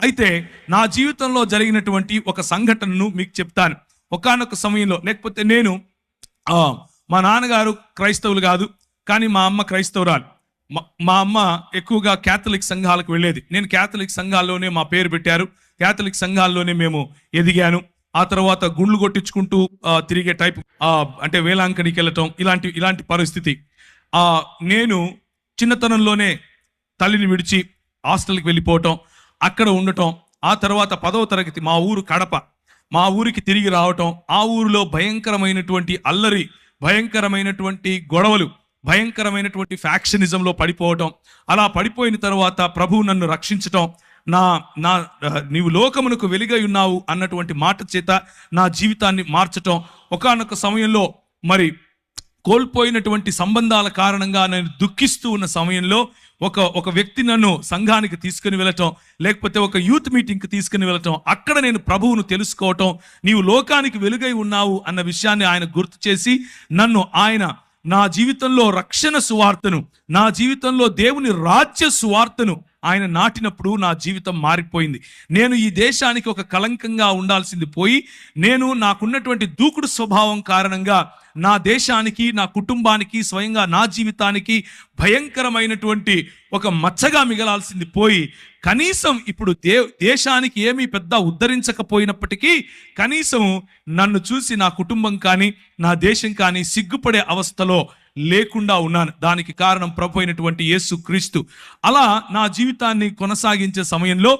అయితే నా జీవితంలో జరిగినటువంటి ఒక సంఘటనను మీకు చెప్తాను. ఒకానొక సమయంలో, లేకపోతే నేను మా నాన్నగారు క్రైస్తవులు కాదు, కానీ మా అమ్మ క్రైస్తవురాలు. మా అమ్మ ఎక్కువగా క్యాథలిక్ సంఘాలకు వెళ్ళేది. నేను క్యాథలిక్ సంఘాల్లోనే మా పేరు పెట్టారు, క్యాథలిక్ సంఘాల్లోనే మేము ఎదిగాను. ఆ తర్వాత గుండ్లు కొట్టించుకుంటూ తిరిగే టైప్, అంటే వేలాంకనికి వెళ్ళటం, ఇలాంటి పరిస్థితి. నేను చిన్నతనంలోనే తల్లిని విడిచి హాస్టల్కి వెళ్ళిపోవటం, అక్కడ ఉండటం. ఆ తర్వాత 10వ తరగతి మా ఊరు కడప, మా ఊరికి తిరిగి రావటం. ఆ ఊరిలో భయంకరమైనటువంటి అల్లరి, భయంకరమైనటువంటి గొడవలు, భయంకరమైనటువంటి ఫ్యాక్షనిజంలో పడిపోవటం. అలా పడిపోయిన తర్వాత ప్రభువు నన్ను రక్షించటం, నీవు లోకమునకు వెలుగై ఉన్నావు అన్నటువంటి మాట చేత నా జీవితాన్ని మార్చటం. ఒకానొక సమయంలో మరి కోల్పోయినటువంటి సంబంధాల కారణంగా నేను దుఃఖిస్తూ ఉన్న సమయంలో ఒక వ్యక్తి నన్ను సంఘానికి తీసుకుని వెళ్ళటం, లేకపోతే ఒక యూత్ మీటింగ్కి తీసుకుని వెళ్ళటం. అక్కడ నేను ప్రభువును తెలుసుకోవటం, నీవు లోకానికి వెలుగై ఉన్నావు అన్న విషయాన్ని ఆయన గుర్తు చేసి ఆయన నా జీవితంలో రక్షణ సువార్తను, నా జీవితంలో దేవుని రాజ్య సువార్తను ఆయన నాటినప్పుడు నా జీవితం మారిపోయింది. నేను ఈ దేశానికి ఒక కలంకంగా ఉండాల్సింది పోయి, నాకున్నటువంటి దూకుడు స్వభావం కారణంగా నా దేశానికి, నా కుటుంబానికి, స్వయంగా నా జీవితానికి భయంకరమైనటువంటి ఒక మచ్చగా మిగలాల్సింది పోయి, కనీసం ఇప్పుడు దేశానికి ఏమీ పెద్ద ఉద్ధరించకపోయినప్పటికీ కనీసం నన్ను చూసి నా కుటుంబం కానీ, నా దేశం కానీ సిగ్గుపడే అవస్థలో లేకుండా ఉన్నాను. దానికి కారణం ప్రభు అయినటువంటి యేసు క్రీస్తు. అలా నా జీవితాన్ని కొనసాగించే సమయంలో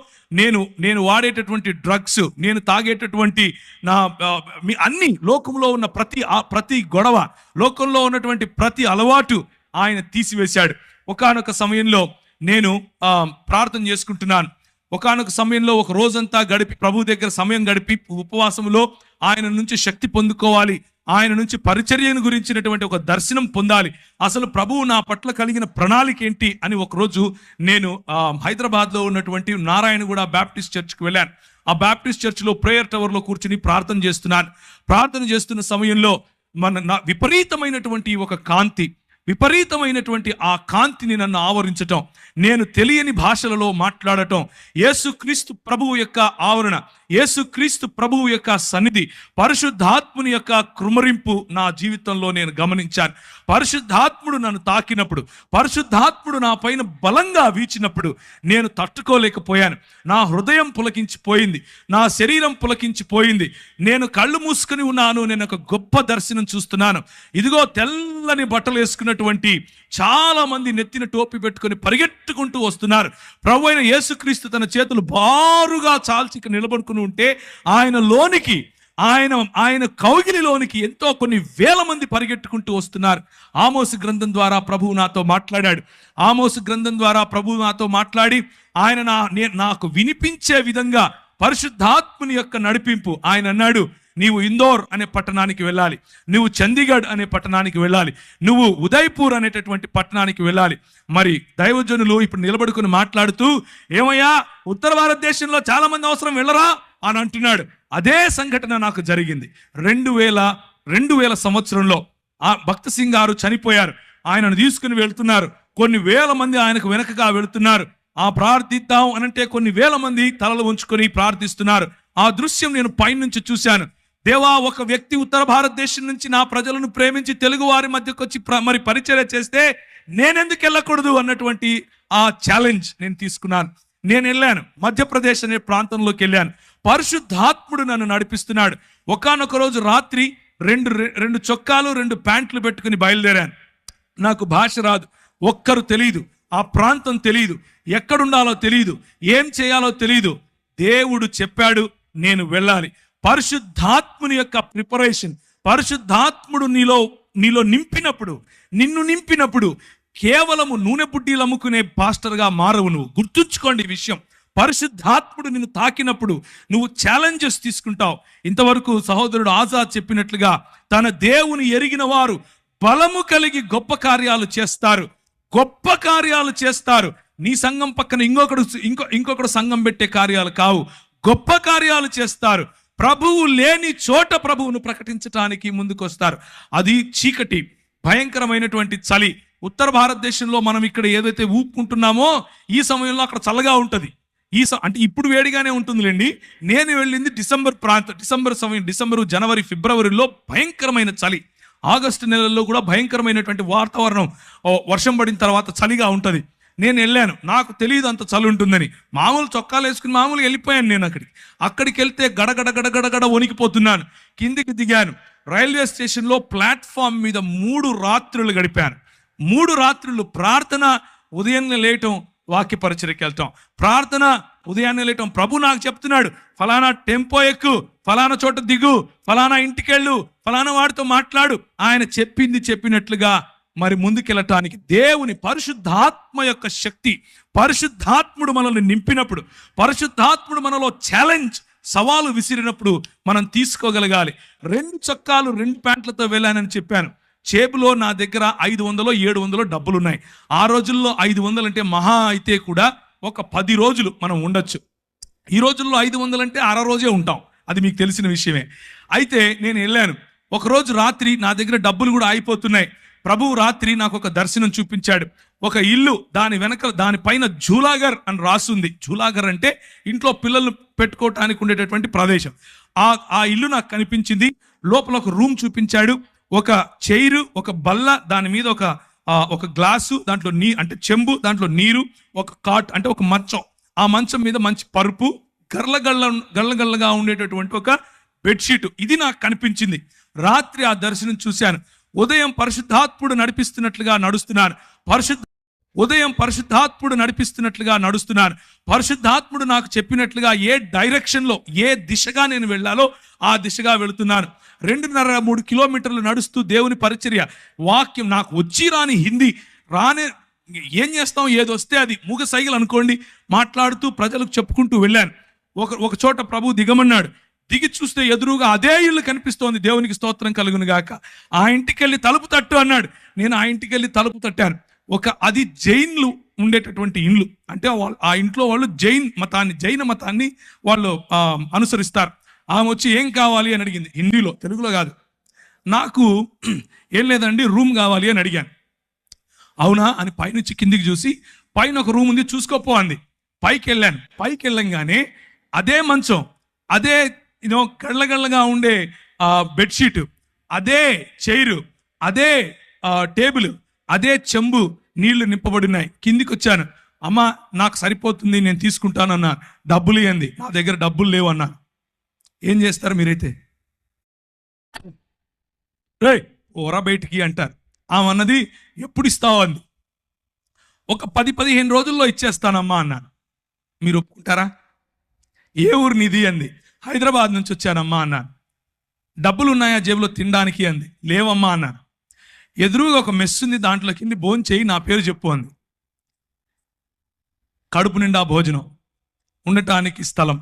నేను వాడేటటువంటి డ్రగ్స్, నేను తాగేటటువంటి అన్ని, లోకంలో ఉన్న ప్రతి గొడవ, లోకంలో ఉన్నటువంటి ప్రతి అలవాటు ఆయన తీసివేశాడు. ఒకానొక సమయంలో నేను ప్రార్థన చేసుకుంటున్నాను. ఒకానొక సమయంలో ఒక రోజంతా గడిపి, ప్రభు దగ్గర సమయం గడిపి, ఉపవాసంలో ఆయన నుంచి శక్తి పొందుకోవాలి, ఆయన నుంచి పరిచర్యను గురించినటువంటి ఒక దర్శనం పొందాలి, అసలు ప్రభువు నా పట్ల కలిగిన ప్రణాళిక ఏంటి అని ఒకరోజు నేను హైదరాబాద్లో ఉన్నటువంటి నారాయణగూడ బ్యాప్టిస్ట్ చర్చ్కి వెళ్ళాను. ఆ బ్యాప్టిస్ట్ చర్చ్లో ప్రేయర్ టవర్లో కూర్చుని ప్రార్థన చేస్తున్నాను. ప్రార్థన చేస్తున్న సమయంలో విపరీతమైనటువంటి ఒక కాంతి, విపరీతమైనటువంటి ఆ కాంతిని నన్ను ఆవరించటం, నేను తెలియని భాషలలో మాట్లాడటం, యేసుక్రీస్తు ప్రభువు యొక్క ఆవరణ, యేసుక్రీస్తు ప్రభువు యొక్క సన్నిధి, పరిశుద్ధాత్ముని యొక్క కృమరింపు నా జీవితంలో నేను గమనించాను. పరిశుద్ధాత్ముడు నన్ను తాకినప్పుడు, పరిశుద్ధాత్ముడు నా పైన బలంగా వీచినప్పుడు నేను తట్టుకోలేకపోయాను. నా హృదయం పులకించిపోయింది, నా శరీరం పులకించిపోయింది. నేను కళ్ళు మూసుకుని ఉన్నాను. నేను ఒక గొప్ప దర్శనం చూస్తున్నాను. ఇదిగో తెల్లని బట్టలు వేసుకున్నటువంటి చాలా మంది నెత్తిన టోపీ పెట్టుకొని పరిగెట్టుకుంటూ వస్తున్నారు. ప్రభు అయిన యేసుక్రీస్తు తన చేతులు బారుగా చాల్చి నిలబడుకుని ఉంటే ఆయన కౌగిలిలోనికి కొన్ని వేల మంది పరిగెట్టుకుంటూ వస్తున్నారు. ఆమోసు గ్రంథం ద్వారా ప్రభువు నాతో మాట్లాడాడు. ఆమోసు గ్రంథం ద్వారా ప్రభువు నాతో మాట్లాడి ఆయన నాకు వినిపించే విధంగా పరిశుద్ధాత్ముని యొక్క నడిపింపు. ఆయన అన్నాడు, నీవు ఇందోర్ అనే పట్టణానికి వెళ్ళాలి, నువ్వు చండీగఢ్ అనే పట్టణానికి వెళ్ళాలి, నువ్వు ఉదయ్పూర్ అనేటటువంటి పట్టణానికి వెళ్ళాలి. మరి దైవజనులు ఇప్పుడు నిలబడుకుని మాట్లాడుతూ, ఏమయ్యా ఉత్తర భారతదేశంలో చాలా మంది అవసరం వెళ్ళరా అని అంటున్నాడు. అదే సంఘటన నాకు జరిగింది 2000 సంవత్సరంలో. ఆ భక్త సింగ్ గారు చనిపోయారు. ఆయనను తీసుకుని వెళ్తున్నారు. కొన్ని వేల మంది ఆయనకు వెనకగా వెళుతున్నారు. ప్రార్థిద్దాం అనంటే కొన్ని వేల మంది తలలు ఉంచుకొని ప్రార్థిస్తున్నారు. ఆ దృశ్యం నేను పైనుంచి చూశాను. దేవా, ఒక వ్యక్తి ఉత్తర భారతదేశం నుంచి నా ప్రజలను ప్రేమించి తెలుగు వారి మధ్యకు వచ్చి మరి పరిచర్య చేస్తే నేనెందుకు వెళ్ళకూడదు అన్నటువంటి ఆ ఛాలెంజ్ నేను తీసుకున్నాను. నేను వెళ్ళాను, మధ్యప్రదేశ్ అనే ప్రాంతంలోకి వెళ్ళాను. పరిశుద్ధాత్ముడు నన్ను నడిపిస్తున్నాడు. ఒకానొక రోజు రాత్రి రెండు చొక్కాలు 2 ప్యాంట్లు పెట్టుకుని బయలుదేరాను. నాకు భాష రాదు, ఒక్కరు తెలియదు, ఆ ప్రాంతం తెలియదు, ఎక్కడుండాలో తెలియదు, ఏం చేయాలో తెలియదు. దేవుడు చెప్పాడు, నేను వెళ్ళాలి. పరిశుద్ధాత్ముని యొక్క ప్రిపరేషన్, పరిశుద్ధాత్ముడు నీలో నిన్ను నింపినప్పుడు కేవలము నూనె బుడ్డీలు అమ్ముకునే పాస్టర్గా మారవు నువ్వు. గుర్తుంచుకోండి ఈ విషయం. పరిశుద్ధాత్ముడు నిన్ను తాకినప్పుడు నువ్వు ఛాలెంజెస్ తీసుకుంటావు. ఇంతవరకు సహోదరుడు ఆజాద్ చెప్పినట్లుగా, తన దేవుని ఎరిగిన వారు బలము కలిగి గొప్ప కార్యాలు చేస్తారు. నీ సంఘం పక్కన ఇంకొకడు సంఘం పెట్టే కార్యాలు కావు, గొప్ప కార్యాలు చేస్తారు. ప్రభువు లేని చోట ప్రభువును ప్రకటించడానికి ముందుకొస్తారు. అది చీకటి, భయంకరమైనటువంటి చలి. ఉత్తర భారతదేశంలో మనం ఇక్కడ ఏదైతే ఊపుకుంటున్నామో ఈ సమయంలో అక్కడ చల్లగా ఉంటుంది. అంటే ఇప్పుడు వేడిగానే ఉంటుందిలేండి. నేను వెళ్ళింది డిసెంబర్ సమయం, డిసెంబరు, జనవరి, ఫిబ్రవరిలో భయంకరమైన చలి. ఆగస్టు నెలల్లో కూడా భయంకరమైనటువంటి వాతావరణం, వర్షం పడిన తర్వాత చలిగా ఉంటుంది. నేను వెళ్ళాను, నాకు తెలియదు అంత చలి ఉంటుందని. మామూలు చొక్కాలు వేసుకుని మామూలుగా వెళ్ళిపోయాను. నేను అక్కడికి వెళ్తే గడగడ వణికిపోతున్నాను. కిందికి దిగాను. రైల్వే స్టేషన్లో ప్లాట్ఫామ్ మీద 3 రాత్రులు గడిపాను. 3 రాత్రులు ప్రార్థన, ఉదయాన్నే లేయటం, వాక్య పరిచర్యకి వెళ్తాం, ప్రార్థన, ఉదయాన్నే లేయటం. ప్రభు నాకు చెప్తున్నాడు, ఫలానా టెంపో ఎక్కు, ఫలానా చోట దిగు, ఫలానా ఇంటికెళ్ళు, ఫలానా వాడితో మాట్లాడు. ఆయన చెప్పింది చెప్పినట్లుగా మరి ముందుకెళ్ళటానికి దేవుని పరిశుద్ధాత్మ యొక్క శక్తి, పరిశుద్ధాత్ముడు మనల్ని నింపినప్పుడు, పరిశుద్ధాత్ముడు మనలో సవాలు విసిరినప్పుడు మనం తీసుకోగలగాలి. 2 చొక్కాలు 2 ప్యాంట్లతో వెళ్ళానని చెప్పాను. చేబులో నా దగ్గర 500 700 డబ్బులున్నాయి. ఆ రోజుల్లో 500 అంటే మహా అయితే కూడా ఒక 10 రోజులు మనం ఉండొచ్చు. ఈ రోజుల్లో 500 అంటే అర రోజే ఉంటాం, అది మీకు తెలిసిన విషయమే. అయితే నేను వెళ్ళాను. ఒకరోజు రాత్రి నా దగ్గర డబ్బులు కూడా అయిపోతున్నాయి. ప్రభువు రాత్రి నాకు ఒక దర్శనం చూపించాడు. ఒక ఇల్లు, దానిపైన జూలాగర్ అని రాసుంది. జూలాగర్ అంటే ఇంట్లో పిల్లలు పెట్టుకోవటానికి ఉండేటటువంటి ప్రదేశం. ఆ ఇల్లు నాకు కనిపించింది. లోపల ఒక రూమ్ చూపించాడు. ఒక చైరు, ఒక బల్ల, దాని మీద ఒక గ్లాసు, దాంట్లో అంటే చెంబు, దాంట్లో నీరు, ఒక కాట్ అంటే ఒక మంచం. ఆ మంచం మీద మంచి పరుపు, గల్లగా ఉండేటటువంటి ఒక బెడ్షీట్. ఇది నాకు కనిపించింది. రాత్రి ఆ దర్శనం చూశాను. ఉదయం పరిశుద్ధాత్ముడు నడిపిస్తున్నట్లుగా నడుస్తున్నాను. పరిశుద్ధాత్ముడు నాకు చెప్పినట్లుగా ఏ డైరెక్షన్లో, ఏ దిశగా నేను వెళ్ళాలో ఆ దిశగా వెళుతున్నాను. 2.5-3 కిలోమీటర్లు నడుస్తూ దేవుని పరిచర్య, వాక్యం. నాకు వచ్చి రాని హిందీ ఏం చేస్తాం, ఏదొస్తే అది మూగ సైగలు అనుకోండి, మాట్లాడుతూ ప్రజలకు చెప్పుకుంటూ వెళ్ళాను. ఒక చోట ప్రభు దిగమన్నాడు. దిగి చూస్తే ఎదురుగా అదే ఇల్లు కనిపిస్తోంది. దేవునికి స్తోత్రం కలుగును గాక. ఆ ఇంటికి వెళ్ళి తలుపు తట్టు అన్నాడు. నేను ఆ ఇంటికి వెళ్ళి తలుపు తట్టాను. అది జైన్లు ఉండేటటువంటి ఇల్లు. అంటే ఆ ఇంట్లో వాళ్ళు జైన మతాన్ని వాళ్ళు అనుసరిస్తారు. ఆమె వచ్చి ఏం కావాలి అని అడిగింది, హిందీలో, తెలుగులో కాదు. నాకు ఏం లేదండి, రూమ్ కావాలి అని అడిగాను. అవునా అని పైనుంచి కిందికి చూసి, పైన ఒక రూమ్ ఉంది, చూసుకోపో అంది. పైకి వెళ్ళంగానే అదే మంచం, అదే గళ్ళగా ఉండే బెడ్షీట్, అదే చైరు, అదే టేబుల్, అదే చెంబు, నీళ్లు నింపబడినాయి. కిందికి వచ్చాను. అమ్మ నాకు సరిపోతుంది, నేను తీసుకుంటాను అన్నా. డబ్బులు ఇవ్వండి, నా దగ్గర డబ్బులు లేవు అన్నా. ఏం చేస్తారు మీరైతే? ఓరా బయటికి అంటారు. ఆమె అన్నది, ఎప్పుడు ఇస్తావు అంది. ఒక 10-15 రోజుల్లో ఇచ్చేస్తానమ్మా అన్నాను. మీరు ఒప్పుకుంటారా? ఏ ఊరు నిధి అంది. హైదరాబాద్ నుంచి వచ్చానమ్మా అన్నాను. డబ్బులు ఉన్నాయా జేబులో తినడానికి అంది. లేవమ్మా అన్నాను. ఎదురుగా ఒక మెస్ ఉంది, దాంట్లో కింది భోజనం చేయి, నా పేరు చెప్పు అంది. కడుపు నిండా భోజనం, ఉండటానికి స్థలం.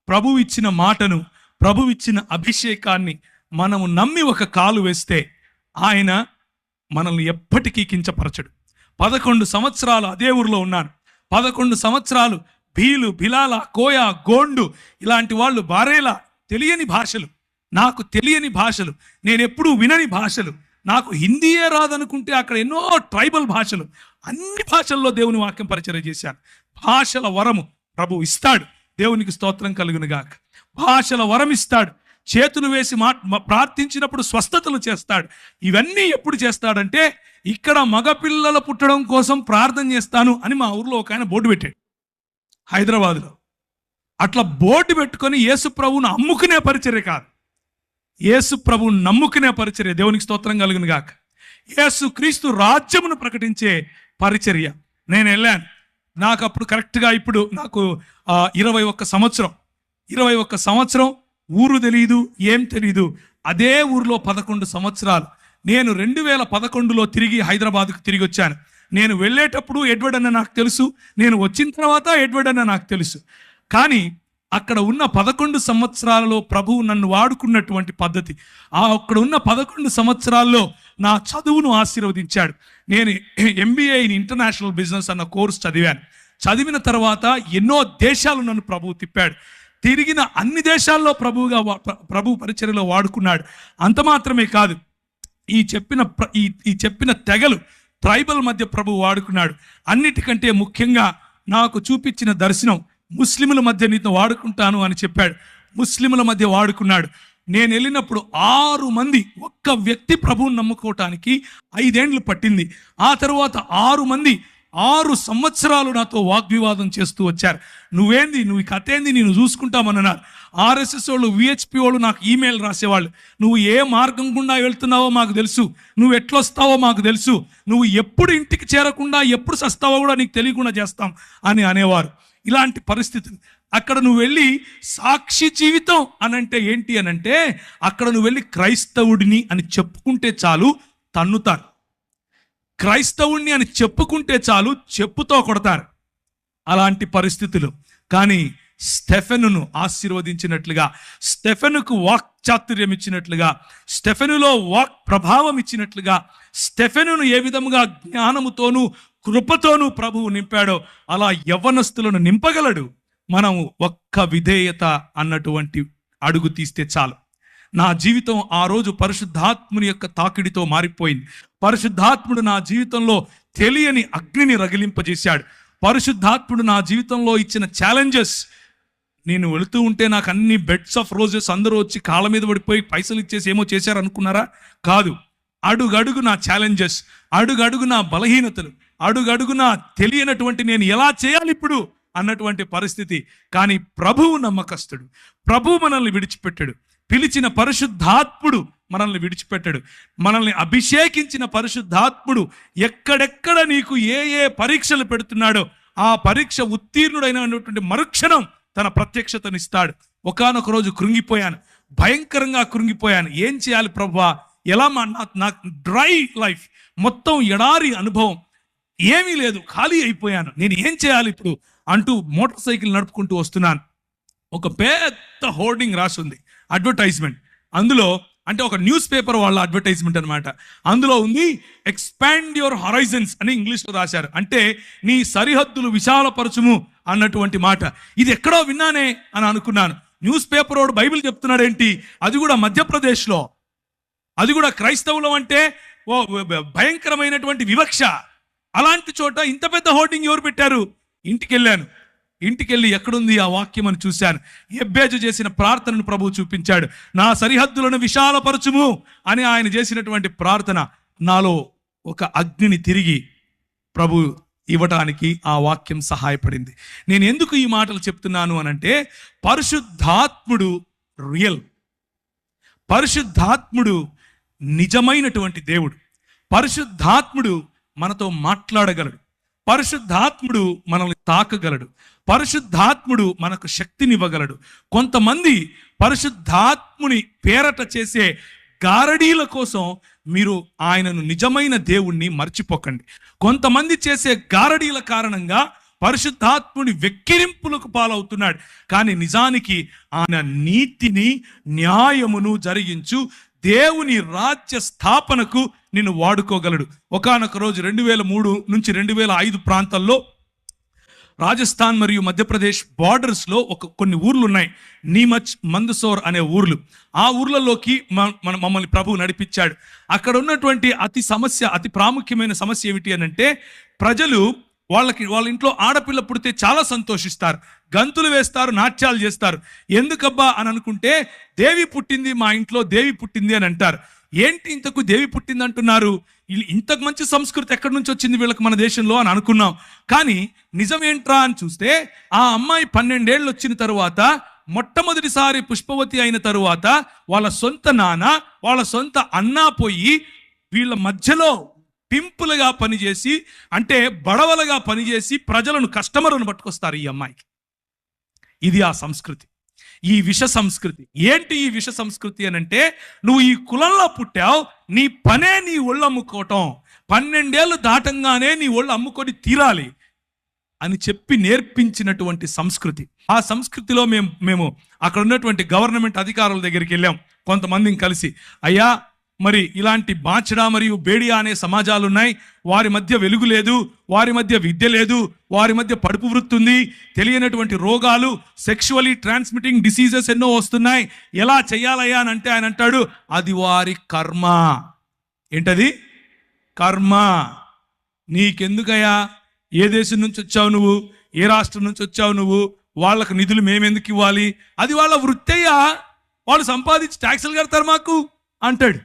ప్రభువు ఇచ్చిన మాటను, ప్రభువు ఇచ్చిన అభిషేకాన్ని మనము నమ్మి ఒక కాలు వేస్తే ఆయన మనల్ని ఎప్పటికీ కించపరచడు. 11 సంవత్సరాలు అదే ఊరిలో ఉన్నాను. 11 సంవత్సరాలు భీలు, బిలాల, కోయ, గోండు ఇలాంటి వాళ్ళు, బారేలా, తెలియని భాషలు, నాకు తెలియని భాషలు, నేను ఎప్పుడూ వినని భాషలు, నాకు హిందీయే రాదనుకుంటే అక్కడ ఎన్నో ట్రైబల్ భాషలు, అన్ని భాషల్లో దేవుని వాక్యం పరిచర్య చేశాను. భాషల వరము ప్రభు ఇస్తాడు. దేవునికి స్తోత్రం కలుగును గాక. భాషల వరం ఇస్తాడు. చేతులు వేసి ప్రార్థించినప్పుడు స్వస్థతలు చేస్తాడు. ఇవన్నీ ఎప్పుడు చేస్తాడంటే, ఇక్కడ మగపిల్లలు పుట్టడం కోసం ప్రార్థన చేస్తాను అని మా ఊర్లో ఒక ఆయన బోర్డు పెట్టాడు, హైదరాబాద్లో. అట్లా బోర్డు పెట్టుకొని యేసు ప్రభువును అమ్ముకునే పరిచర్య కాదు, యేసు ప్రభువును నమ్ముకునే పరిచర్య. దేవునికి స్తోత్రం కలుగును గాక. యేసు క్రీస్తు రాజ్యమును ప్రకటించే పరిచర్య. నేను వెళ్ళాను. నాకు అప్పుడు కరెక్ట్గా ఇప్పుడు నాకు 21 సంవత్సరం. ఊరు తెలీదు, ఏం తెలీదు. అదే ఊరిలో 11 సంవత్సరాలు. నేను 2011లో తిరిగి హైదరాబాద్కు తిరిగి వచ్చాను. నేను వెళ్ళేటప్పుడు ఎడ్వర్డ్ అన్న నాకు తెలుసు, నేను వచ్చిన తర్వాత ఎడ్వర్డ్ అన్న నాకు తెలుసు. కానీ అక్కడ ఉన్న 11 సంవత్సరాలలో ప్రభువు నన్ను వాడుకున్నటువంటి పద్ధతి, అక్కడ ఉన్న 11 సంవత్సరాల్లో నా చదువును ఆశీర్వదించాడు. నేను MBA ఇన్ ఇంటర్నేషనల్ బిజినెస్ అన్న కోర్స్ చదివాను. చదివిన తర్వాత ఎన్నో దేశాలు నన్ను ప్రభువు తిప్పాడు. తిరిగిన అన్ని దేశాల్లో ప్రభు పరిచర్యలో వాడుకున్నాడు. అంత మాత్రమే కాదు, ఈ చెప్పిన తెగలు, ట్రైబల్ మధ్య ప్రభు వాడుకున్నాడు. అన్నిటికంటే ముఖ్యంగా నాకు చూపించిన దర్శనం, ముస్లిముల మధ్య నీతో వాడుకుంటాను అని చెప్పాడు. ముస్లిముల మధ్య వాడుకున్నాడు. నేను వెళ్ళినప్పుడు 6 మంది, ఒక్క వ్యక్తి ప్రభువుని నమ్ముకోవటానికి 5 ఏండ్లు పట్టింది. ఆ తరువాత 6 మంది 6 సంవత్సరాలు నాతో వాగ్వివాదం చేస్తూ వచ్చారు. నువ్వేంది, నువ్వు ఈ కథ ఏంది, నేను చూసుకుంటామన్నారు. ఆర్ఎస్ఎస్ వాళ్ళు, విహెచ్పి వాళ్ళు నాకు ఈమెయిల్ రాసేవాళ్ళు. నువ్వు ఏ మార్గం గుండా వెళ్తున్నావో మాకు తెలుసు, నువ్వు ఎట్లొస్తావో మాకు తెలుసు, నువ్వు ఎప్పుడు ఇంటికి చేరకుండా ఎప్పుడు సస్తావో కూడా నీకు తెలియకుండా చేస్తాం అని అనేవారు. ఇలాంటి పరిస్థితులు. అక్కడ నువ్వు వెళ్ళి సాక్షి జీవితం అనంటే ఏంటి అనంటే, అక్కడ నువ్వు వెళ్ళి క్రైస్తవుడిని అని చెప్పుకుంటే చాలు తన్నుతారు. క్రైస్తవుణ్ణి అని చెప్పుకుంటే చాలు చెప్పుతో కొడతారు. అలాంటి పరిస్థితులు. కానీ స్టెఫెనును ఆశీర్వదించినట్లుగా, స్టెఫెనుకు వాక్ చాతుర్యం ఇచ్చినట్లుగా, స్టెఫెనులో వాక్ ప్రభావం ఇచ్చినట్లుగా, స్టెఫెనును ఏ విధముగా జ్ఞానముతోనూ కృపతోనూ ప్రభువు నింపాడో అలా యవ్వనస్తులను నింపగలడు. మనం ఒక్క విధేయత అన్నటువంటి అడుగు తీస్తే చాలు. నా జీవితం ఆ రోజు పరిశుద్ధాత్ముని యొక్క తాకిడితో మారిపోయింది. పరిశుద్ధాత్ముడు నా జీవితంలో తెలియని అగ్నిని రగిలింపజేశాడు. పరిశుద్ధాత్ముడు నా జీవితంలో ఇచ్చిన ఛాలెంజెస్, నేను వెళుతూ ఉంటే నాకు అన్ని బెడ్స్ ఆఫ్ రోజెస్ అందరూ వచ్చి కాళ్ళ మీద పడిపోయి పైసలు ఇచ్చేసి ఏమో చేశారు అనుకున్నారా? కాదు. అడుగడుగు నా ఛాలెంజెస్, అడుగడుగు నా బలహీనతలు, అడుగడుగు నా తెలియనటువంటి నేను ఎలా చేయాలి ఇప్పుడు అన్నటువంటి పరిస్థితి. కానీ ప్రభువు నమ్మకస్తుడు. ప్రభువు మనల్ని విడిచిపెట్టాడు. పిలిచిన పరిశుద్ధాత్ముడు మనల్ని విడిచిపెట్టాడు. మనల్ని అభిషేకించిన పరిశుద్ధాత్ముడు ఎక్కడెక్కడ నీకు ఏ ఏ పరీక్షలు పెడుతున్నాడో ఆ పరీక్ష ఉత్తీర్ణుడైనటువంటి మరుక్షణం తన ప్రత్యక్షతనిస్తాడు. ఒకానొక రోజు కృంగిపోయాను, భయంకరంగా కృంగిపోయాను. ఏం చేయాలి ప్రభువా? ఎలా నాకు డ్రై లైఫ్, మొత్తం ఎడారి అనుభవం, ఏమీ లేదు, ఖాళీ అయిపోయాను, నేను ఏం చేయాలి ఇప్పుడు అంటూ మోటార్ సైకిల్ నడుపుకుంటూ వస్తున్నాను. ఒక పెద్ద హోర్డింగ్ రాసి ఉంది, అడ్వర్టైజ్మెంట్. అందులో అంటే ఒక న్యూస్ పేపర్ వాళ్ళ అడ్వర్టైజ్మెంట్ అనమాట. అందులో ఉంది ఎక్స్పాండ్ యువర్ హరైజన్స్ అని ఇంగ్లీష్లో రాశారు. అంటే నీ సరిహద్దులు విశాలపరచుము అన్నటువంటి మాట. ఇది ఎక్కడో విన్నానే అని అనుకున్నాను. న్యూస్ పేపర్ వాడు బైబిల్ చెప్తున్నాడు ఏంటి, అది కూడా మధ్యప్రదేశ్లో, అది కూడా క్రైస్తవులం అంటే ఓ భయంకరమైనటువంటి వివక్ష. అలాంటి చోట ఇంత పెద్ద హోర్డింగ్ ఎవరు పెట్టారు? ఇంటికెళ్ళాను. ఇంటికెళ్ళి ఎక్కడుంది ఆ వాక్యం అని చూశాను. యెబ్బేజు చేసిన ప్రార్థనను ప్రభువు చూపించాడు. నా సరిహద్దులను విశాలపరచుము అని ఆయన చేసినటువంటి ప్రార్థన నాలో ఒక అగ్నిని తిరిగి ప్రభు ఇవ్వటానికి ఆ వాక్యం సహాయపడింది. నేను ఎందుకు ఈ మాటలు చెప్తున్నాను అనంటే, పరిశుద్ధాత్ముడు రియల్, పరిశుద్ధాత్ముడు నిజమైనటువంటి దేవుడు. పరిశుద్ధాత్ముడు మనతో మాట్లాడగలడు. పరిశుద్ధాత్ముడు మనల్ని తాకగలడు. పరిశుద్ధాత్ముడు మనకు శక్తినివ్వగలడు. కొంతమంది పరిశుద్ధాత్ముని పేరట చేసే గారడీల కోసం మీరు ఆయనను నిజమైన దేవుణ్ణి మర్చిపోకండి. కొంతమంది చేసే గారడీల కారణంగా పరిశుద్ధాత్ముని వెక్కిరింపులకు పాలవుతున్నాడు. కానీ నిజానికి ఆయన నీతిని, న్యాయమును జరిగించు దేవుని రాజ్య స్థాపనకు నిన్ను వాడుకోగలడు. ఒకానొక రోజు 2003 నుంచి 2005 ప్రాంతాల్లో రాజస్థాన్ మరియు మధ్యప్రదేశ్ బార్డర్స్లో కొన్ని ఊర్లు ఉన్నాయి. నీమచ్, మందసౌర్ అనే ఊర్లు. ఆ ఊర్లలోకి మమ్మల్ని ప్రభువు నడిపించాడు. అక్కడ ఉన్నటువంటి అతి ప్రాముఖ్యమైన సమస్య ఏమిటి అని అంటే, ప్రజలు వాళ్ళ ఇంట్లో ఆడపిల్ల పుడితే చాలా సంతోషిస్తారు, గంతులు వేస్తారు, నాట్యాలు చేస్తారు. ఎందుకబ్బా అని అనుకుంటే, దేవి పుట్టింది మా ఇంట్లో, దేవి పుట్టింది అని అంటారు. ఏంటి ఇంతకు దేవి పుట్టింది అంటున్నారు? ఇంతకు మంచి సంస్కృతి ఎక్కడి నుంచి వచ్చింది వీళ్ళకి మన దేశంలో అని అనుకున్నాం. కానీ నిజమేంట్రా అని చూస్తే, ఆ అమ్మాయి 12 ఏళ్ళు వచ్చిన తరువాత, మొట్టమొదటిసారి పుష్పవతి అయిన తరువాత, వాళ్ళ సొంత నాన్న, వాళ్ళ సొంత అన్న పోయి వీళ్ళ మధ్యలో పింపులుగా పనిచేసి, అంటే బడవలుగా పనిచేసి ప్రజలను, కస్టమర్లను పట్టుకొస్తారు ఈ అమ్మాయికి. ఇది ఆ సంస్కృతి, ఈ విష సంస్కృతి. ఏంటి ఈ విష సంస్కృతి అని అంటే, నువ్వు ఈ కులంలో పుట్టావు, నీ పనే నీ ఒళ్ళు అమ్ముకోవటం, 12 ఏళ్ళు దాటంగానే నీ ఒళ్ళు అమ్ముకొని తీరాలి అని చెప్పి నేర్పించినటువంటి సంస్కృతి. ఆ సంస్కృతిలో మేము అక్కడ ఉన్నటువంటి గవర్నమెంట్ అధికారుల దగ్గరికి వెళ్ళాం కొంతమందిని కలిసి. అయ్యా, మరి ఇలాంటి బాచడా మరియు బేడియా అనే సమాజాలు ఉన్నాయి, వారి మధ్య వెలుగు లేదు, వారి మధ్య విద్య లేదు, వారి మధ్య పడుపు వృత్తి ఉంది, తెలియనటువంటి రోగాలు, సెక్షువలీ ట్రాన్స్మిటింగ్ డిసీజెస్ ఎన్నో వస్తున్నాయి, ఎలా చెయ్యాలయ్యా అని అంటే ఆయన అంటాడు, అది వారి కర్మ. ఏంటది? కర్మ. నీకెందుకయ్యా? ఏ దేశం నుంచి వచ్చావు నువ్వు? ఏ రాష్ట్రం నుంచి వచ్చావు నువ్వు, వాళ్ళకు నిధులు మేమెందుకు ఇవ్వాలి, అది వాళ్ళ వృత్తయ్యా, వాళ్ళు సంపాదించి ట్యాక్సులు కడతారు మాకు అంటాడు.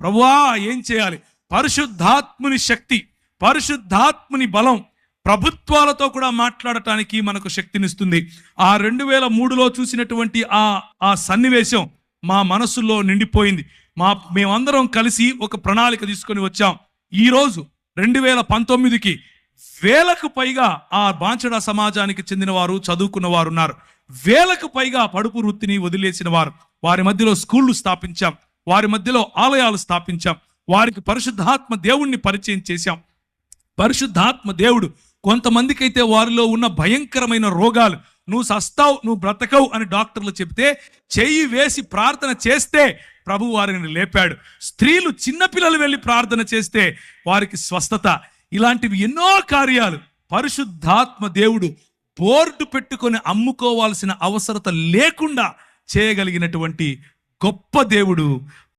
ప్రభువా ఏం చేయాలి? పరిశుద్ధాత్ముని శక్తి, పరిశుద్ధాత్ముని బలం ప్రభుత్వాలతో కూడా మాట్లాడటానికి మనకు శక్తినిస్తుంది. ఆ 2003లో చూసినటువంటి ఆ సన్నివేశం మా మనసులో నిండిపోయింది. మేమందరం కలిసి ఒక ప్రణాళిక తీసుకొని వచ్చాం. ఈరోజు 2019కి వేలకు పైగా ఆ బాంచడా సమాజానికి చెందిన వారు, చదువుకున్న వారు ఉన్నారు. వేలకు పైగా పడుపు వృత్తిని వదిలేసిన వారు. వారి మధ్యలో స్కూళ్లు స్థాపించాం, వారి మధ్యలో ఆలయాలు స్థాపించాం, వారికి పరిశుద్ధాత్మ దేవుణ్ణి పరిచయం చేశాం. పరిశుద్ధాత్మ దేవుడు కొంతమందికి అయితే వారిలో ఉన్న భయంకరమైన రోగాలు, నువ్వు సస్తావు, నువ్వు బ్రతకవు అని డాక్టర్లు చెప్తే చెయ్యి వేసి ప్రార్థన చేస్తే ప్రభు వారిని లేపాడు. స్త్రీలు, చిన్నపిల్లలు వెళ్ళి ప్రార్థన చేస్తే వారికి స్వస్థత. ఇలాంటివి ఎన్నో కార్యాలు పరిశుద్ధాత్మ దేవుడు బోర్డు పెట్టుకొని అమ్ముకోవాల్సిన అవసరత లేకుండా చేయగలిగినటువంటి గొప్ప దేవుడు